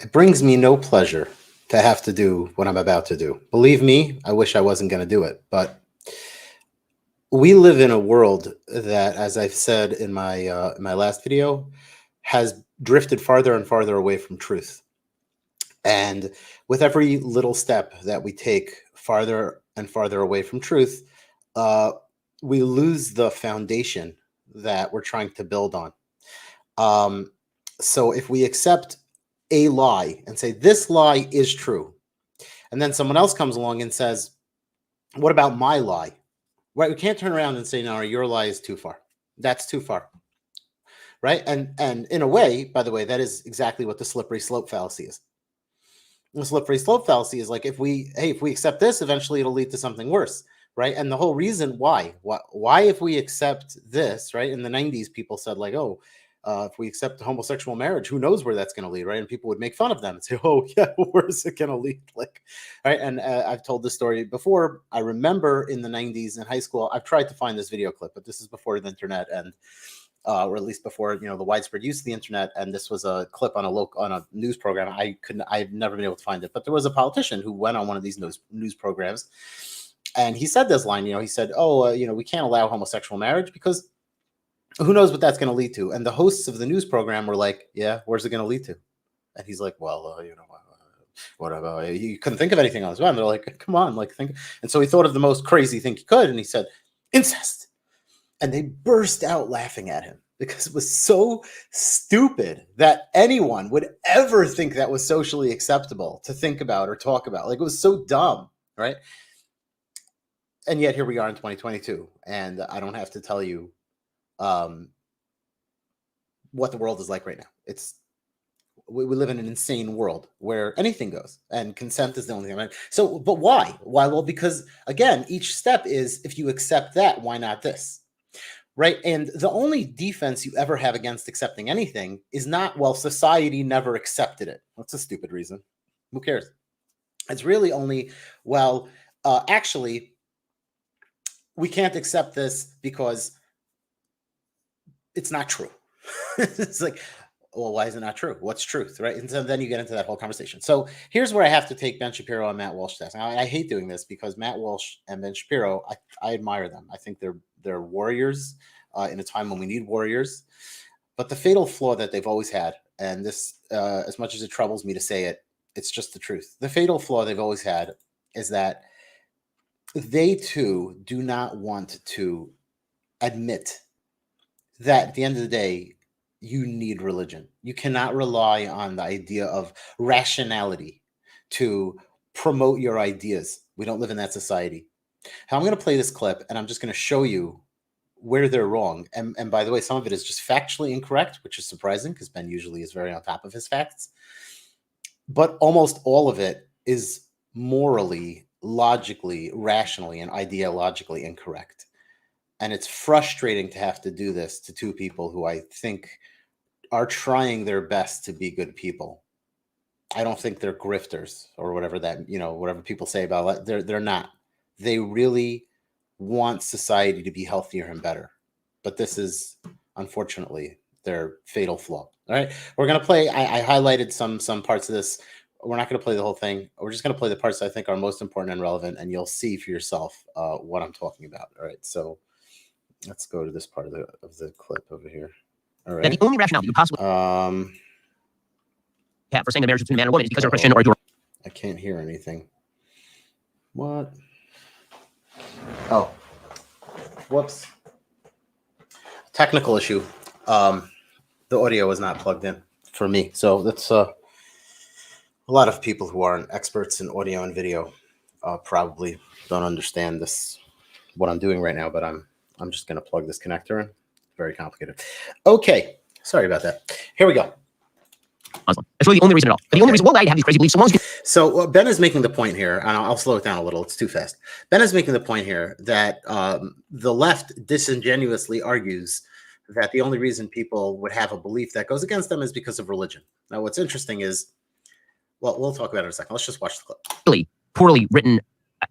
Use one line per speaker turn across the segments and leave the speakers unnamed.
It brings me no pleasure to have to do what I'm about to do. Believe me, I wish I wasn't going to do it, but we live in a world that, as I've said in my last video, has drifted farther and farther away from truth. And with every little step that we take farther and farther away from truth, we lose the foundation that we're trying to build on. So if we accept a lie and say, this lie is true, and then someone else comes along and says, what about my lie? Right? We can't turn around and say, no, your lie is too far. That's too far. Right? And in a way, by the way, that is exactly what the slippery slope fallacy is. The slippery slope fallacy is like, if we accept this, eventually it'll lead to something worse. Right? And the whole reason why if we accept this, right? In the 90s, people said like, oh, if we accept homosexual marriage, who knows where that's going to lead, right? And people would make fun of them and say, oh, yeah, where is it going to lead? Like, right? And I've told this story before. I remember in the 90s in high school, I've tried to find this video clip, but this is before the internet and or at least before, the widespread use of the internet. And this was a clip on a news program. I've never been able to find it, but there was a politician who went on one of these news programs. And he said this line, he said, oh, we can't allow homosexual marriage because who knows what that's going to lead to? And the hosts of the news program were like, yeah, where's it going to lead to? And he's like, well, what about, you couldn't think of anything else. And they're like, come on, think. And so he thought of the most crazy thing he could. And he said, incest. And they burst out laughing at him because it was so stupid that anyone would ever think that was socially acceptable to think about or talk about. Like, it was so dumb, right? And yet here we are in 2022. And I don't have to tell you what the world is like right now. We live in an insane world where anything goes and consent is the only thing. Right? So, but why? Well, because again, each step is, if you accept that, why not this? Right? And the only defense you ever have against accepting anything is not, well, society never accepted it. That's a stupid reason. Who cares? It's really only, well, actually, we can't accept this because it's not true. It's like, well, why is it not true? What's truth, right? And so then you get into that whole conversation. So here's where I have to take Ben Shapiro and Matt Walsh test. Now, I hate doing this because Matt Walsh and Ben Shapiro, I admire them. I think they're warriors in a time when we need warriors. But the fatal flaw that they've always had, and this, as much as it troubles me to say it, it's just the truth. The fatal flaw they've always had is that they too do not want to admit that at the end of the day, you need religion. You cannot rely on the idea of rationality to promote your ideas. We don't live in that society. Now, I'm going to play this clip, and I'm just going to show you where they're wrong. And by the way, some of it is just factually incorrect, which is surprising because Ben usually is very on top of his facts. But almost all of it is morally, logically, rationally, and ideologically incorrect. And it's frustrating to have to do this to two people who I think are trying their best to be good people. I don't think they're grifters or whatever that, whatever people say about it. They're not. They really want society to be healthier and better. But this is, unfortunately, their fatal flaw. All right. We're going to play. I highlighted some parts of this. We're not going to play the whole thing. We're just going to play the parts that I think are most important and relevant, and you'll see for yourself what I'm talking about. All right. So let's go to this part of the clip over here. All right.
That the only rationale you possibly have for saying the marriage between a man and a woman is because you're a Christian or you're.
I can't hear anything. What? Oh, whoops. Technical issue. The audio is not plugged in for me, so that's a lot of people who aren't experts in audio and video probably don't understand this, what I'm doing right now, but I'm just going to plug this connector in. Very complicated. Okay. Sorry about that. Here we go.
Muslim. That's really the only reason at all. But the only reason why I have these crazy beliefs.
So Ben is making the point here, and I'll slow it down a little. It's too fast. Ben is making the point here that the left disingenuously argues that the only reason people would have a belief that goes against them is because of religion. Now, what's interesting is, well, we'll talk about it in a second. Let's just watch the clip.
Really poorly written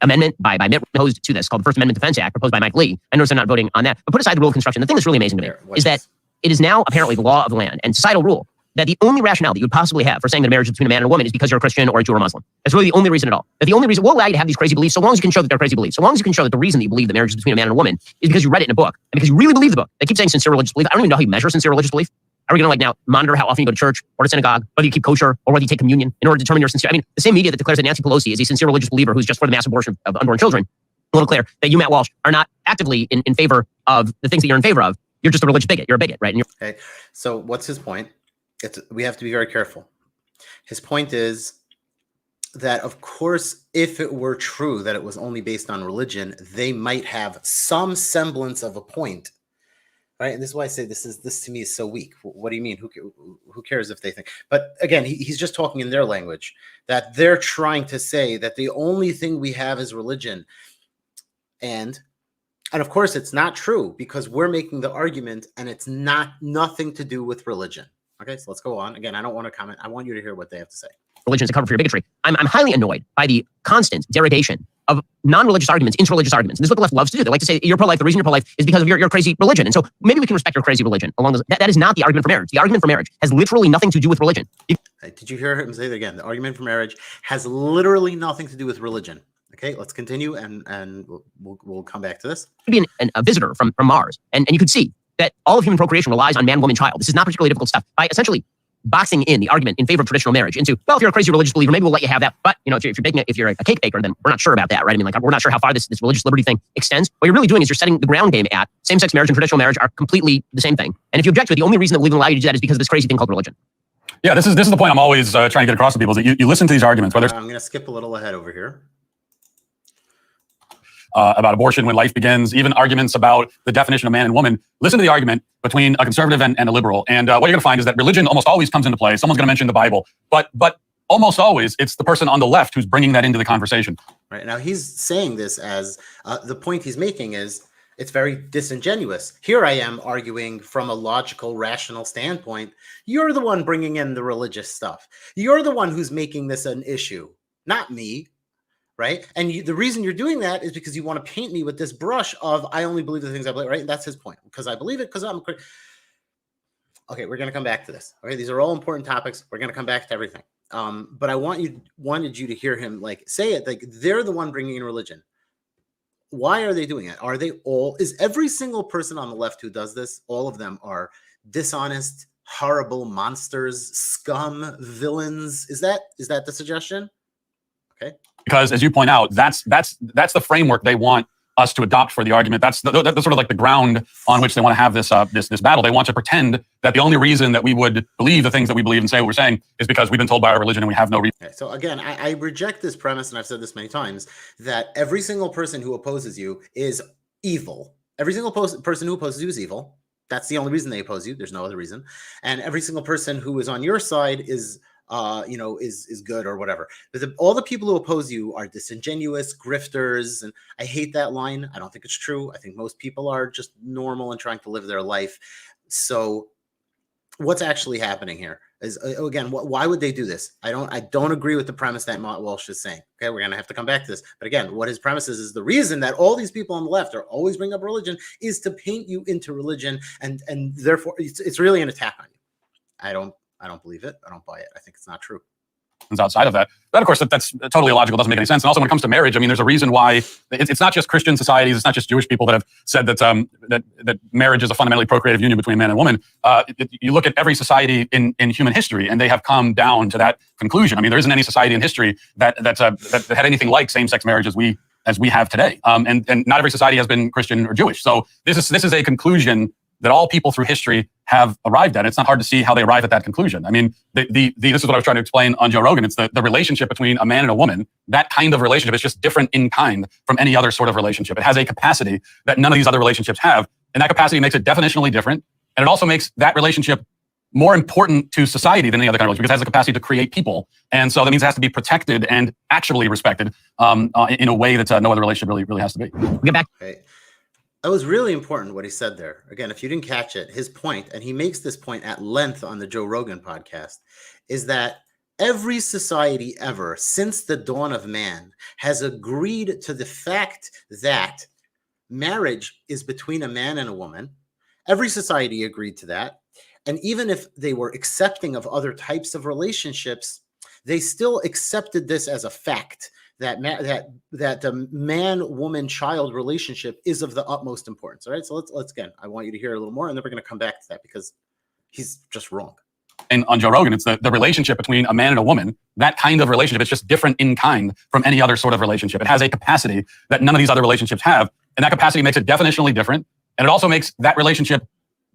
amendment by Mitt proposed to this called the First Amendment Defense Act, proposed by Mike Lee. I notice they're not voting on that. But put aside the rule of construction. The thing that's really amazing to me is that it is now apparently the law of the land and societal rule that the only rationale that you would possibly have for saying that a marriage is between a man and a woman is because you're a Christian or a Jew or Muslim. That's really the only reason at all. That the only reason we'll allow you to have these crazy beliefs so long as you can show that they're crazy beliefs. So long as you can show that the reason that you believe that marriage is between a man and a woman is because you read it in a book and because you really believe the book. They keep saying sincere religious belief. I don't even know how you measure sincere religious belief. Are we going to like now monitor how often you go to church or to synagogue, whether you keep kosher or whether you take communion in order to determine your sincere? I mean, the same media that declares that Nancy Pelosi is a sincere religious believer who's just for the mass abortion of unborn children, a little clear that you, Matt Walsh, are not actively in favor of the things that you're in favor of. You're just a religious bigot. You're a bigot, right? And
okay. So what's his point? We have to be very careful. His point is that, of course, if it were true that it was only based on religion, they might have some semblance of a point, right? And this is why I say this to me is so weak. What do you mean? Who cares if they think? But again, he's just talking in their language, that they're trying to say that the only thing we have is religion. And of course, it's not true because we're making the argument and it's nothing to do with religion. Okay, so let's go on. Again, I don't want to comment. I want you to hear what they have to say.
Religion is a cover for your bigotry. I'm highly annoyed by the constant derogation of non-religious arguments into religious arguments. And this is what the left loves to do. They like to say you're pro-life. The reason you're pro-life is because of your crazy religion. And so maybe we can respect your crazy religion. Along those, that is not the argument for marriage. The argument for marriage has literally nothing to do with religion.
Did you hear him say that again? The argument for marriage has literally nothing to do with religion. Okay, let's continue, and we'll come back to this.
Be a visitor from Mars, and you could see that all of human procreation relies on man, woman, child. This is not particularly difficult stuff. By essentially boxing in the argument in favor of traditional marriage into, well, if you're a crazy religious believer, maybe we'll let you have that. But you know, if you're a cake baker, then we're not sure about that, right? I mean, like we're not sure how far this religious liberty thing extends. What you're really doing is you're setting the ground game at same-sex marriage and traditional marriage are completely the same thing. And if you object to it, the only reason that we even allow you to do that is because of this crazy thing called religion.
Yeah, this is the point I'm always trying to get across to people is that you listen to these arguments. Whether
I'm going to skip a little ahead over here.
About abortion when life begins, even arguments about the definition of man and woman. Listen to the argument between a conservative and a liberal. And what you're going to find is that religion almost always comes into play. Someone's going to mention the Bible, but almost always it's the person on the left who's bringing that into the conversation.
Right. Now he's saying this as the point he's making is it's very disingenuous. Here I am arguing from a logical, rational standpoint. You're the one bringing in the religious stuff. You're the one who's making this an issue, not me. Right. And the reason you're doing that is because you want to paint me with this brush of I only believe the things I believe. Right. And that's his point, because I believe it because I'm okay. We're going to come back to this. Okay. These are all important topics. We're going to come back to everything. But I wanted you to hear him like say it like they're the one bringing in religion. Why are they doing it? Is every single person on the left who does this? All of them are dishonest, horrible monsters, scum, villains. Is that the suggestion? Okay.
Because as you point out, that's the framework they want us to adopt for the argument. That's sort of like the ground on which they want to have this battle. They want to pretend that the only reason that we would believe the things that we believe and say what we're saying is because we've been told by our religion and we have no reason.
Okay, so again, I reject this premise, and I've said this many times, that every single person who opposes you is evil. Every single person who opposes you is evil. That's the only reason they oppose you. There's no other reason. And every single person who is on your side is good or whatever. All the people who oppose you are disingenuous, grifters, and I hate that line. I don't think it's true. I think most people are just normal and trying to live their life. So what's actually happening here is, again, why would they do this? I don't agree with the premise that Matt Walsh is saying. Okay, we're going to have to come back to this. But again, what his premise is the reason that all these people on the left are always bringing up religion is to paint you into religion, and therefore it's really an attack on you. I don't believe it. I don't buy it. I think it's not true.
Outside of that, of course, that's totally illogical. Doesn't make any sense. And also, when it comes to marriage, I mean, there's a reason why it's not just Christian societies. It's not just Jewish people that have said that marriage is a fundamentally procreative union between man and woman. You look at every society in human history, and they have come down to that conclusion. I mean, there isn't any society in history that had anything like same-sex marriage as we have today. And not every society has been Christian or Jewish. So this is a conclusion that all people through history have arrived at. It's not hard to see how they arrive at that conclusion. I mean, this is what I was trying to explain on Joe Rogan. It's the relationship between a man and a woman. That kind of relationship is just different in kind from any other sort of relationship. It has a capacity that none of these other relationships have. And that capacity makes it definitionally different. And it also makes that relationship more important to society than any other kind of relationship because it has the capacity to create people. And so that means it has to be protected and actually respected in a way that no other relationship really has to be.
We'll get back.
Okay. That was really important what he said there. Again, if you didn't catch it, his point, and he makes this point at length on the Joe Rogan podcast, is that every society ever since the dawn of man has agreed to the fact that marriage is between a man and a woman. Every society agreed to that. And even if they were accepting of other types of relationships, they still accepted this as a fact that that the man-woman-child relationship is of the utmost importance. All right, so let's again, I want you to hear a little more, and then we're going to come back to that because he's just wrong.
And on Joe Rogan, it's the relationship between a man and a woman. That kind of relationship, it's just different in kind from any other sort of relationship. It has a capacity that none of these other relationships have. And that capacity makes it definitionally different. And it also makes that relationship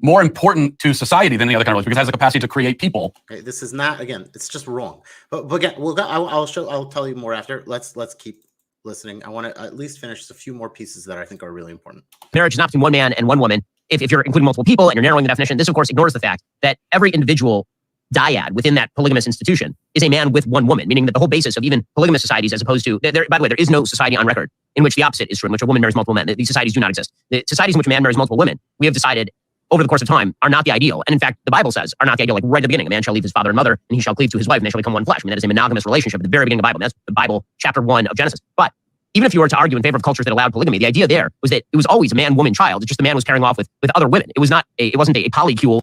more important to society than any other kind of relationship because it has the capacity to create people.
Okay, this is not, again, it's just wrong. But again, I'll tell you more after. Let's keep listening. I want to at least finish a few more pieces that I think are really important.
Marriage is not between one man and one woman. If you're including multiple people and you're narrowing the definition, this of course ignores the fact that every individual dyad within that polygamous institution is a man with one woman, meaning that the whole basis of even polygamous societies, as opposed to, by the way, there is no society on record in which the opposite is true, in which a woman marries multiple men. These societies do not exist. The societies in which a man marries multiple women, we have decided over the course of time, are not the ideal. And in fact, the Bible says are not the ideal, like right at the beginning. A man shall leave his father and mother, and he shall cleave to his wife, and they shall become one flesh. I mean, that is a monogamous relationship at the very beginning of the Bible. That's the Bible, chapter 1 of Genesis. But even if you were to argue in favor of cultures that allowed polygamy, the idea there was that it was always a man, woman, child. It's just the man was pairing off with other women. It wasn't a polycule.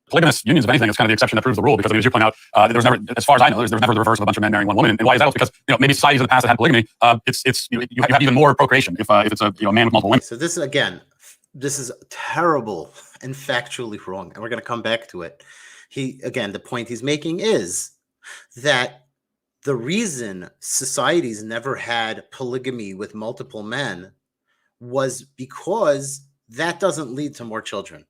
Polygamous unions, if anything, is kind of the exception that proves the rule because, as you point out, there's never, as far as I know, there's never the reverse of a bunch of men marrying one woman. And why is that? Because maybe societies in the past that had polygamy, you have even more procreation if it's a man with multiple women.
So this is, again, this is terrible and factually wrong, and we're going to come back to it. The point he's making is that the reason societies never had polygamy with multiple men was because that doesn't lead to more children.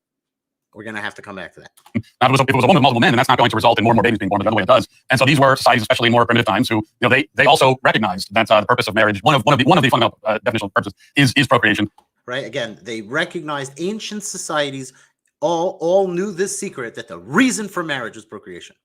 We're going to have to come back to that.
Now, if it was a woman with multiple men, then that's not going to result in more and more babies being born the other way it does. And so these were societies, especially in more primitive times, who they also recognized that the purpose of marriage, one of the fundamental definitional purposes, is procreation.
Right. Again, they recognized ancient societies all knew this secret that the reason for marriage was procreation.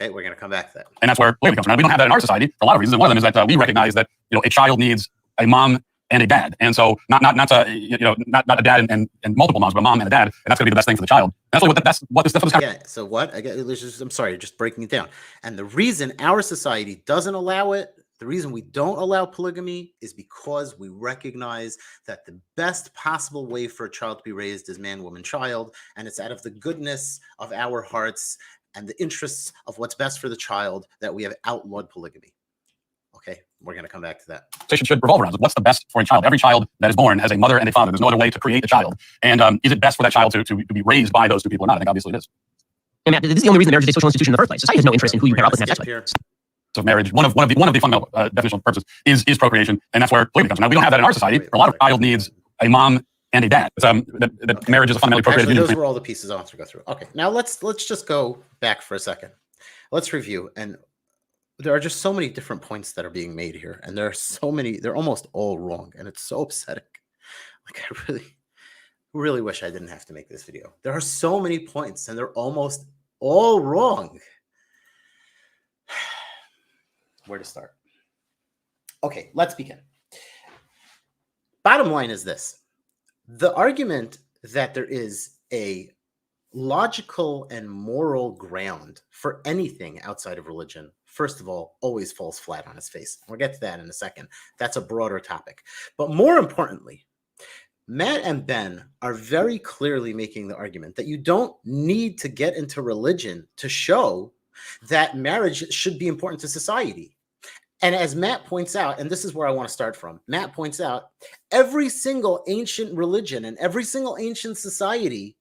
Okay, we're going to come back to that.
And that's where polygamy comes from. Now, we don't have that in our society for a lot of reasons. And one of them is that we recognize that a child needs a mom and a dad, and so not a dad and multiple moms, but a mom and a dad, and that's going to be the best thing for the child. And that's what this difference.
Yeah. So what? I'm sorry, just breaking it down. And the reason our society doesn't allow it, the reason we don't allow polygamy, is because we recognize that the best possible way for a child to be raised is man, woman, child, and it's out of the goodness of our hearts and the interests of what's best for the child that we have outlawed polygamy. Okay, we're going to come back to that.
Conversation should revolve around what's the best for a child. Every child that is born has a mother and a father. There's no other way to create a child. And is it best for that child to be raised by those two people or not? I think obviously it is.
And Matt, this is the only reason that marriage is a social institution in the first place. Society has no interest in who you pair up with and have sex with.
Of marriage, one of the fundamental definitional purposes is procreation, and that's where polygamy comes from. Now, we don't have that in our society. A lot of child needs a mom and a dad. That marriage is a fundamentally procreative union.
Those were all the pieces I want to go through. Okay, now let's just go back for a second. Let's review. And there are just so many different points that are being made here, and there are so many. They're almost all wrong, and it's so upsetting. Like, I really wish I didn't have to make this video. There are so many points, and they're almost all wrong. Where to start? Okay, let's begin. Bottom line is this. The argument that there is a logical and moral ground for anything outside of religion, first of all, always falls flat on its face. We'll get to that in a second. That's a broader topic. But more importantly, Matt and Ben are very clearly making the argument that you don't need to get into religion to show that marriage should be important to society. And as Matt points out, and this is where I want to start from, Matt points out every single ancient religion and every single ancient society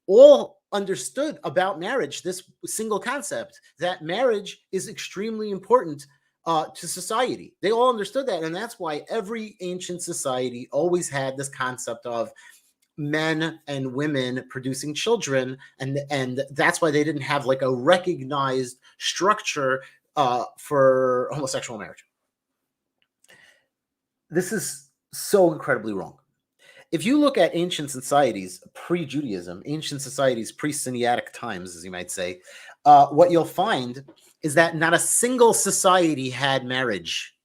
all understood about marriage, this single concept, that marriage is extremely important to society. They all understood that. And that's why every ancient society always had this concept of men and women producing children. And that's why they didn't have like a recognized structure for homosexual marriage. This is so incredibly wrong. If you look at ancient societies pre-Judaism, ancient societies pre-Sinaitic times, as you might say, what you'll find is that not a single society had marriage.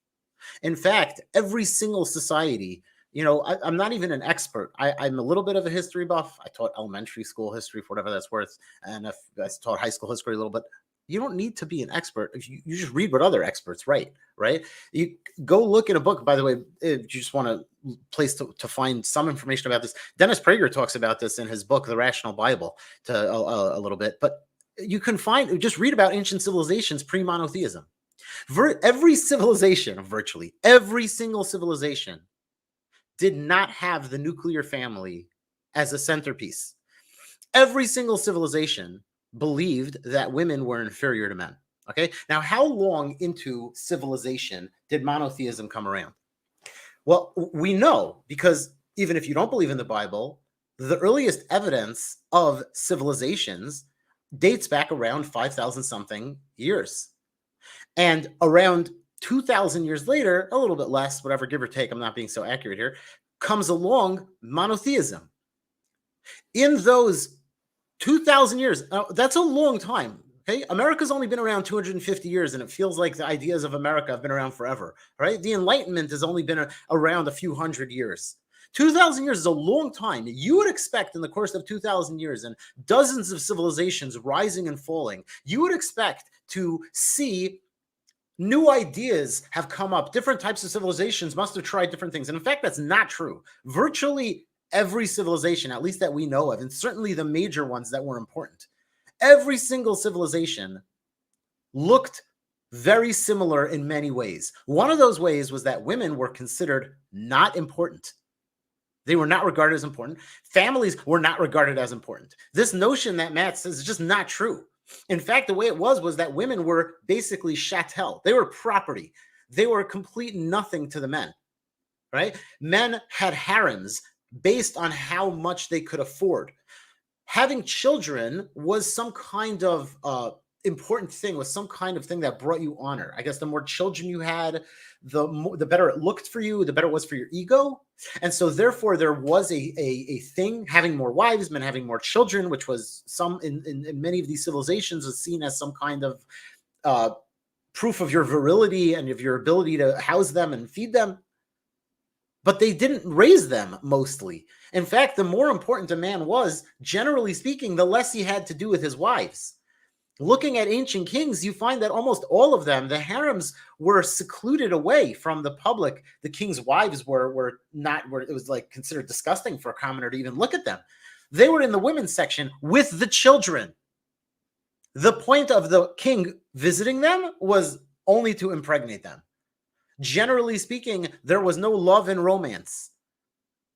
In fact, every single society, I'm not even an expert. I'm a little bit of a history buff. I taught elementary school history for whatever that's worth, and I taught high school history a little bit. You don't need to be an expert. If you just read what other experts write, right? You go look in a book, by the way, if you just want a place to find some information about this. Dennis Prager talks about this in his book, The Rational Bible, a little bit. But you can just read about ancient civilizations pre-monotheism. Every civilization, virtually every single civilization, did not have the nuclear family as a centerpiece. Every single civilization believed that women were inferior to men. Okay. Now, how long into civilization did monotheism come around? Well, we know, because even if you don't believe in the Bible, the earliest evidence of civilizations dates back around 5,000 something years. And around 2,000 years later, a little bit less, whatever, give or take, I'm not being so accurate here, comes along monotheism. In those 2,000 years, that's a long time. Okay, America's only been around 250 years, and it feels like the ideas of America have been around forever. Right? The Enlightenment has only been around a few hundred years. 2,000 years is a long time. You would expect in the course of 2,000 years and dozens of civilizations rising and falling, you would expect to see new ideas have come up. Different types of civilizations must have tried different things. And in fact, that's not true. Virtually every civilization, at least that we know of, and certainly the major ones that were important, every single civilization looked very similar in many ways. One of those ways was that women were considered not important. They were not regarded as important. Families were not regarded as important. This notion that Matt says is just not true. In fact, the way it was that women were basically chattel. They were property. They were complete nothing to the men, right? Men had harems based on how much they could afford. Having children was some kind of important thing, was some kind of thing that brought you honor. I guess the more children you had, the better it looked for you, the better it was for your ego. And so therefore there was a thing, having more wives, men having more children, which was in many of these civilizations was seen as some kind of proof of your virility and of your ability to house them and feed them. But they didn't raise them mostly. In fact, the more important a man was, generally speaking, the less he had to do with his wives. Looking at ancient kings, you find that almost all of them, the harems, were secluded away from the public. The king's wives were not, it was like considered disgusting for a commoner to even look at them. They were in the women's section with the children. The point of the king visiting them was only to impregnate them. Generally speaking, there was no love and romance.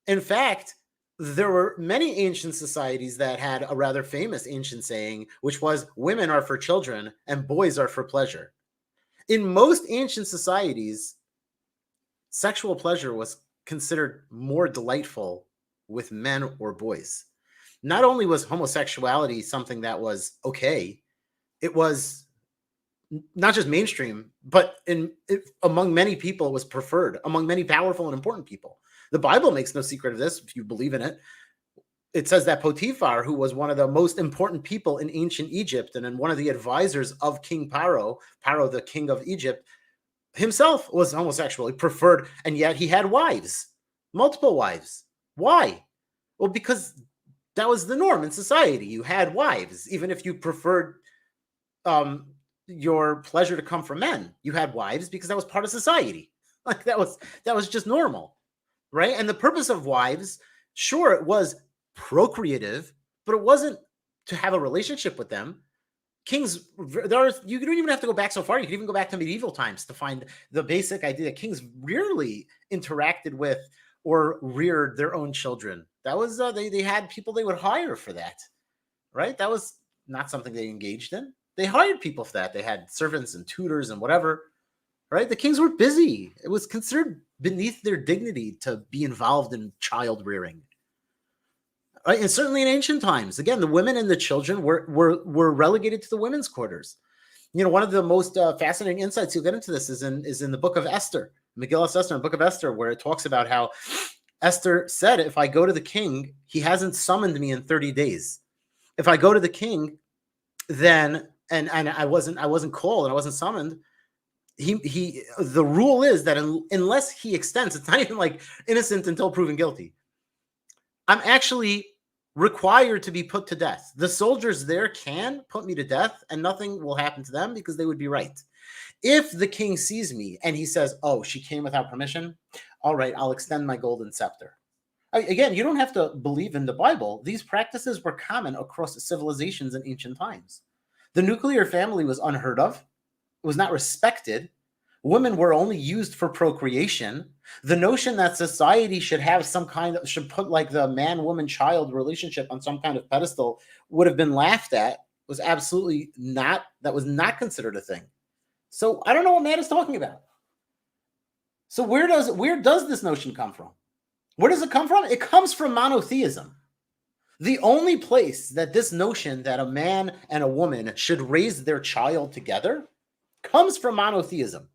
In fact, there were many ancient societies that had a rather famous ancient saying, which was, women are for children and boys are for pleasure. In most ancient societies, sexual pleasure was considered more delightful with men or boys. Not only was homosexuality something that was okay, it was not just mainstream, but among many people, it was preferred, among many powerful and important people. The Bible makes no secret of this, if you believe in it. It says that Potiphar, who was one of the most important people in ancient Egypt and one of the advisors of King Pharaoh, the king of Egypt, himself was homosexual. He preferred, and yet he had wives, multiple wives. Why? Well, because that was the norm in society. You had wives, even if you preferred your pleasure to come from men. You had wives because that was part of society. Like that was just normal. Right? And the purpose of wives, sure, it was procreative, but it wasn't to have a relationship with them. Kings, you don't even have to go back so far. You can even go back to medieval times to find the basic idea that kings rarely interacted with or reared their own children. That was, they had people they would hire for that, right? That was not something they engaged in. They hired people for that. They had servants and tutors and whatever. Right? The kings were busy. It was considered beneath their dignity to be involved in child rearing. Right? And certainly in ancient times, again, the women and the children were relegated to the women's quarters. You know, one of the most fascinating insights you'll get into this is in the book of Esther, Megillah Esther, and book of Esther, where it talks about how Esther said, if I go to the king, he hasn't summoned me in 30 days. If I go to the king, then, and I wasn't called and I wasn't summoned, the rule is that unless he extends, it's not even like innocent until proven guilty. I'm actually required to be put to death. The soldiers there can put me to death and nothing will happen to them because they would be right. If the king sees me and he says, oh, she came without permission, all right, I'll extend my golden scepter. Again, you don't have to believe in the Bible. These practices were common across civilizations in ancient times. The nuclear family was unheard of. It was not respected. Women were only used for procreation. The notion that society should have some kind of, should put like the man-woman-child relationship on some kind of pedestal would have been laughed at, was absolutely not, that was not considered a thing. So I don't know what Matt is talking about. So where does this notion come from? Where does it come from? It comes from monotheism. The only place that this notion that a man and a woman should raise their child together comes from monotheism.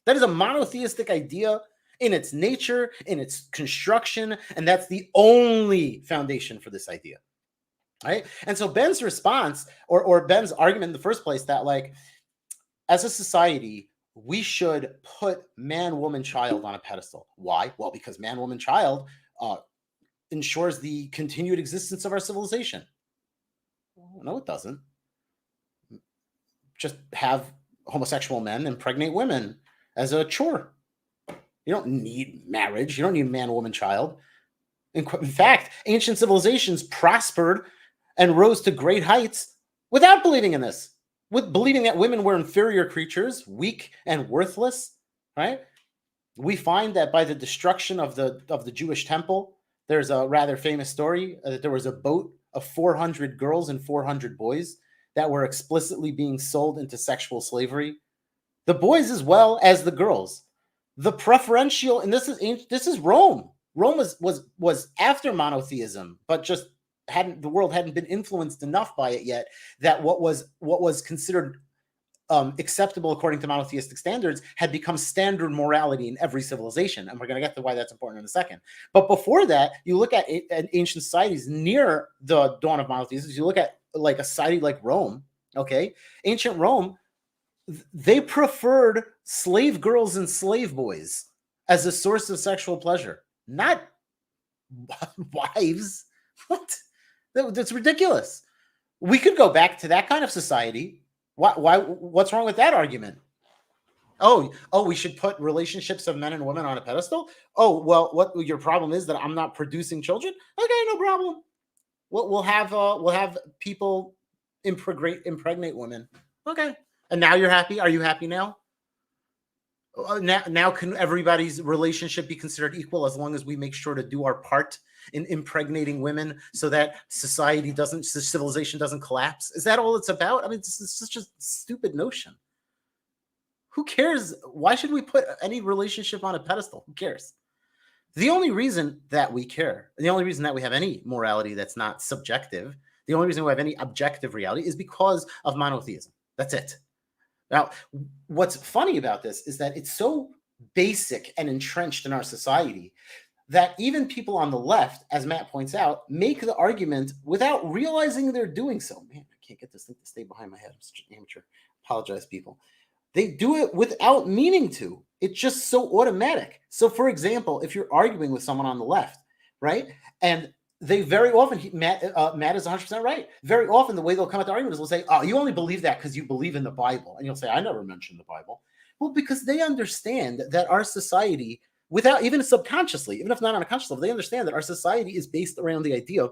That is a monotheistic idea in its nature, in its construction, and that's the only foundation for this idea. Right? And so Ben's response, or Ben's argument in the first place, that like, as a society, we should put man, woman, child on a pedestal. Why? Well, because man, woman, child ensures the continued existence of our civilization. No, it doesn't. Just have homosexual men impregnate women as a chore. You don't need marriage. You don't need man, woman, child. In fact, ancient civilizations prospered and rose to great heights without believing in this, with believing that women were inferior creatures, weak and worthless, right? We find that by the destruction of the Jewish temple, there's a rather famous story that there was a boat of 400 girls and 400 boys that were explicitly being sold into sexual slavery. The boys as well as the girls. The preferential, and this is Rome. Rome was after monotheism, but just the world hadn't been influenced enough by it yet that what was considered acceptable according to monotheistic standards had become standard morality in every civilization. And we're going to get to why that's important in a second. But before that, you look at ancient societies near the dawn of monotheism. You look at like a society like Rome, okay? Ancient Rome, they preferred slave girls and slave boys as a source of sexual pleasure, not wives. What? That's ridiculous. We could go back to that kind of society. Why? What's wrong with that argument? Oh, we should put relationships of men and women on a pedestal. Oh, well, what your problem is that I'm not producing children? Okay, no problem. We'll have people impregnate women. Okay, and now you're happy. Are you happy now? Now can everybody's relationship be considered equal as long as we make sure to do our part in impregnating women so that civilization doesn't collapse? Is that all it's about? I mean, this is such a stupid notion. Who cares? Why should we put any relationship on a pedestal? Who cares? The only reason that we care, the only reason that we have any morality that's not subjective, the only reason we have any objective reality is because of monotheism. That's it. Now, what's funny about this is that it's so basic and entrenched in our society that even people on the left, as Matt points out, make the argument without realizing they're doing so. Man, I can't get this thing to stay behind my head. I'm such an amateur. Apologize, people. They do it without meaning to. It's just so automatic. So, for example, if you're arguing with someone on the left, right, and they very often, Matt is 100% right. Very often, the way they'll come at the argument is they'll say, oh, you only believe that because you believe in the Bible. And you'll say, I never mentioned the Bible. Well, because they understand that our society, without even subconsciously, even if not on a conscious level, they understand that our society is based around the idea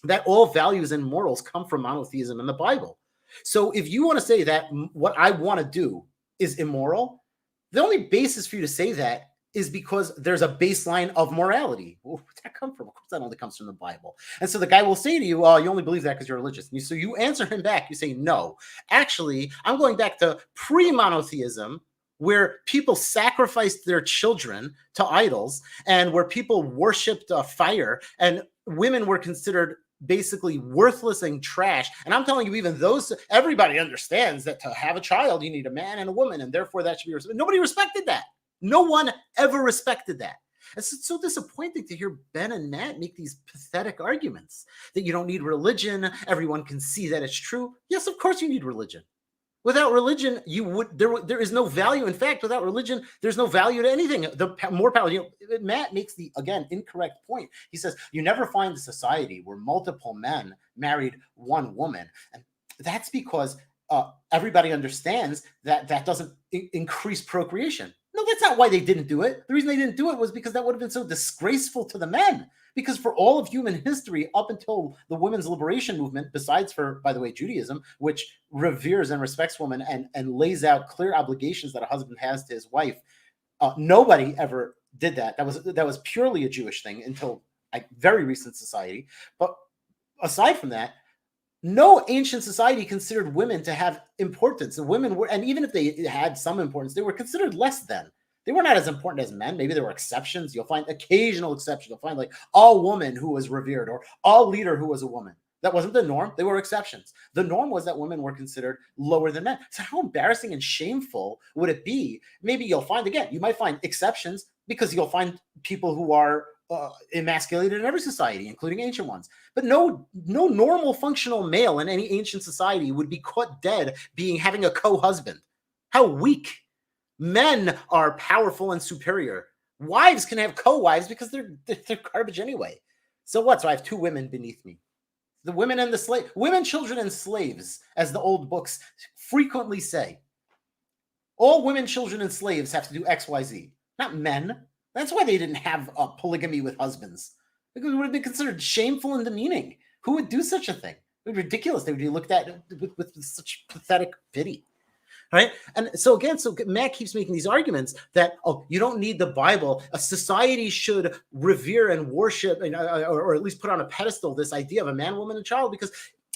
that all values and morals come from monotheism in the Bible. So if you want to say that what I want to do is immoral, the only basis for you to say that is because there's a baseline of morality. Well, where'd that come from? Of course, that only comes from the Bible. And so the guy will say to you, oh, you only believe that because you're religious. And so you answer him back. You say, no, actually, I'm going back to pre-monotheism, where people sacrificed their children to idols and where people worshipped fire and women were considered basically worthless and trash. And I'm telling you, even those, everybody understands that to have a child, you need a man and a woman, and therefore that should be respected. Nobody respected that. No one ever respected that. It's so disappointing to hear Ben and Matt make these pathetic arguments that you don't need religion. Everyone can see that it's true. Yes, of course you need religion. Without religion, there is no value. In fact, without religion, there's no value to anything. The more power, Matt makes the, again, incorrect point. He says you never find a society where multiple men married one woman, and that's because everybody understands that that doesn't increase procreation. No, that's not why they didn't do it. The reason they didn't do it was because that would have been so disgraceful to the men. Because for all of human history, up until the women's liberation movement, besides for, by the way, Judaism, which reveres and respects women and lays out clear obligations that a husband has to his wife, nobody ever did that. That was purely a Jewish thing until very recent society. But aside from that, no ancient society considered women to have importance. The women were, and even if they had some importance, they were considered less than. They were not as important as men. Maybe there were exceptions. You'll find occasional exceptions. You'll find like a woman who was revered or a leader who was a woman. That wasn't the norm. They were exceptions. The norm was that women were considered lower than men. So how embarrassing and shameful would it be? Maybe you'll find, again, you might find exceptions because you'll find people who are emasculated in every society, including ancient ones. But no normal functional male in any ancient society would be caught dead having a co-husband. How weak. Men are powerful and superior. Wives can have co-wives because they're garbage anyway. So what? So I have two women beneath me. The women and the slave, women, children, and slaves, as the old books frequently say. All women, children, and slaves have to do X, Y, Z. Not men. That's why they didn't have polygamy with husbands. Because it would have been considered shameful and demeaning. Who would do such a thing? It would be ridiculous. They would be looked at with such pathetic pity. Right. And so again, Matt keeps making these arguments that, oh, you don't need the Bible. A society should revere and worship or at least put on a pedestal this idea of a man, woman, and child, because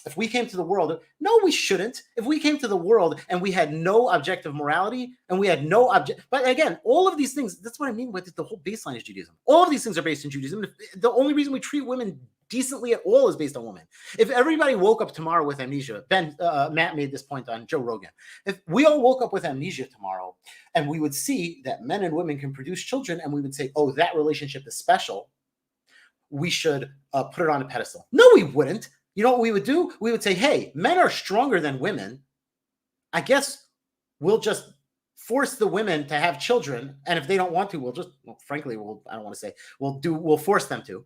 if we came to the world, no, we shouldn't. If we came to the world and we had no objective morality and we had no but again, all of these things, that's what I mean with the whole baseline is Judaism. All of these things are based in Judaism. The only reason we treat women decently at all is based on women. If everybody woke up tomorrow with amnesia, Matt made this point on Joe Rogan. If we all woke up with amnesia tomorrow and we would see that men and women can produce children and we would say, oh, that relationship is special, we should put it on a pedestal. No, we wouldn't. You know what we would do? We would say, hey, men are stronger than women. I guess we'll just force the women to have children. And if they don't want to, we'll just, well, frankly, I don't want to say, we'll force them to.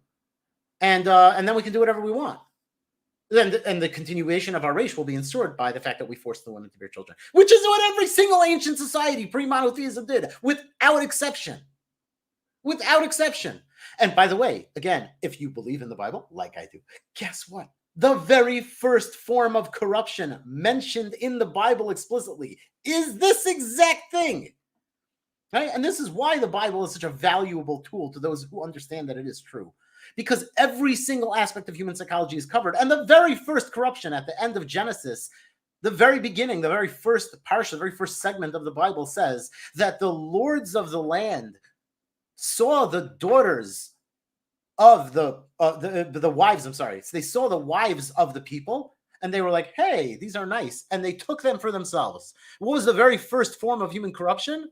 And then we can do whatever we want. And the continuation of our race will be ensured by the fact that we force the women to bear children, which is what every single ancient society pre-monotheism did, without exception. Without exception. And by the way, again, if you believe in the Bible, like I do, guess what? The very first form of corruption mentioned in the Bible explicitly is this exact thing. Right? And this is why the Bible is such a valuable tool to those who understand that it is true. Because every single aspect of human psychology is covered. And the very first corruption at the end of Genesis, the very beginning, the very first parsha, the very first segment of the Bible says that the lords of the land saw the daughters of the wives, I'm sorry. So they saw the wives of the people and they were like, hey, these are nice. And they took them for themselves. What was the very first form of human corruption?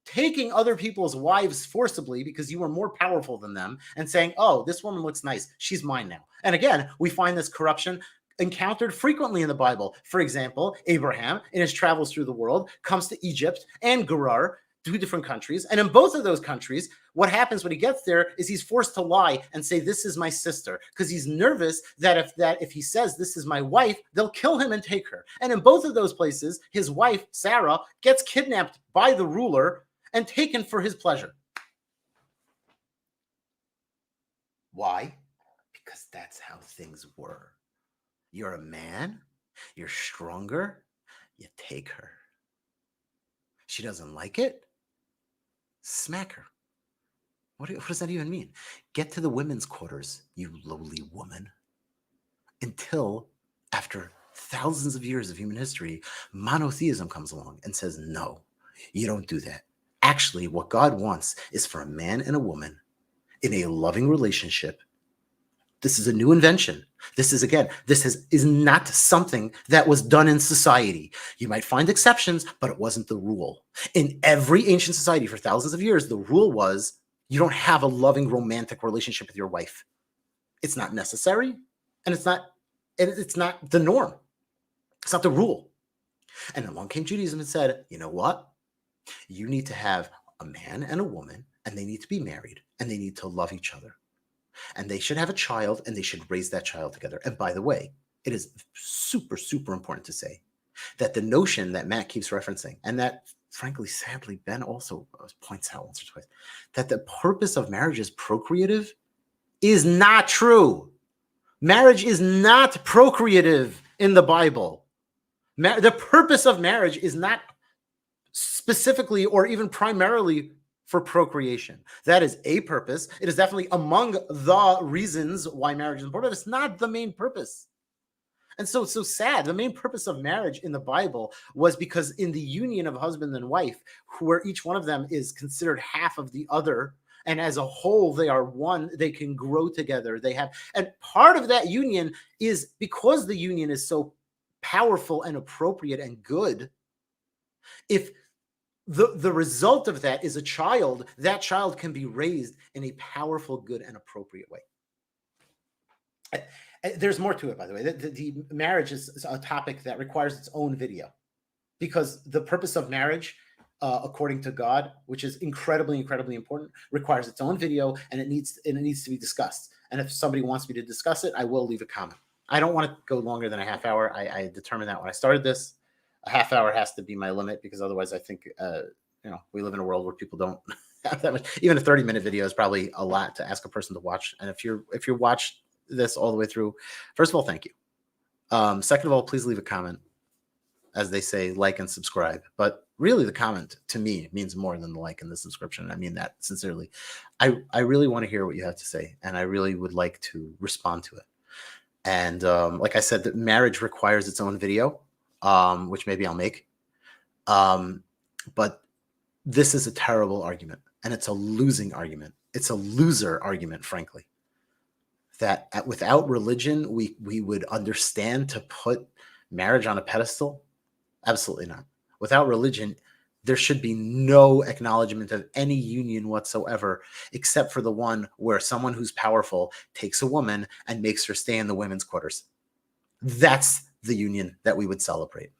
Taking other people's wives forcibly because you were more powerful than them and saying, oh, this woman looks nice. She's mine now. And again, we find this corruption encountered frequently in the Bible. For example, Abraham, in his travels through the world, comes to Egypt and Gerar, two different countries. And in both of those countries, what happens when he gets there is he's forced to lie and say, this is my sister, because he's nervous that if he says this is my wife, they'll kill him and take her. And in both of those places, his wife, Sarah, gets kidnapped by the ruler and taken for his pleasure. Why? Because that's how things were. You're a man, you're stronger, you take her. She doesn't like it, smack her. What does that even mean? Get to the women's quarters, you lowly woman. Until after thousands of years of human history, monotheism comes along and says, no, you don't do that. Actually, what God wants is for a man and a woman in a loving relationship. This is a new invention. This is not something that was done in society. You might find exceptions, but it wasn't the rule. In every ancient society for thousands of years, the rule was you don't have a loving romantic relationship with your wife. It's not necessary, and it's not the norm. It's not the rule. And along came Judaism and said, you know what? You need to have a man and a woman, and they need to be married, and they need to love each other. And they should have a child, and they should raise that child together. And by the way, it is super, super important to say that the notion that Matt keeps referencing, and that frankly, sadly, Ben also points out once or twice, that the purpose of marriage is procreative is not true. Marriage is not procreative in the Bible. The purpose of marriage is not specifically or even primarily for procreation. That is a purpose. It is definitely among the reasons why marriage is important. It's not the main purpose. And so it's so sad. The main purpose of marriage in the Bible was because in the union of husband and wife, where each one of them is considered half of the other, and as a whole, they are one, they can grow together. They have, and part of that union is because the union is so powerful and appropriate and good. If the result of that is a child, that child can be raised in a powerful, good, and appropriate way. There's more to it, by the way. The marriage is a topic that requires its own video, because the purpose of marriage, according to God, which is incredibly, incredibly important, requires its own video, and it needs to be discussed. And if somebody wants me to discuss it, I will leave a comment. I don't want to go longer than a half hour. I determined that when I started this. A half hour has to be my limit, because otherwise I think, we live in a world where people don't have that much. Even a 30-minute video is probably a lot to ask a person to watch. And if you watch this all the way through, first of all, thank you. Second of all, please leave a comment. As they say, like and subscribe. But really, the comment to me means more than the like and the subscription. I mean that sincerely. I really want to hear what you have to say, and I really would like to respond to it. And like I said, that marriage requires its own video, which maybe I'll make. But this is a terrible argument, and it's a losing argument. It's a loser argument, frankly. That without religion, we would understand to put marriage on a pedestal. Absolutely not. Without religion, there should be no acknowledgement of any union whatsoever, except for the one where someone who's powerful takes a woman and makes her stay in the women's quarters. That's the union that we would celebrate,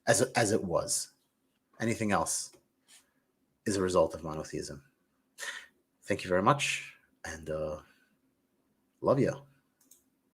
as it was. Anything else is a result of monotheism. Thank you very much, and love you.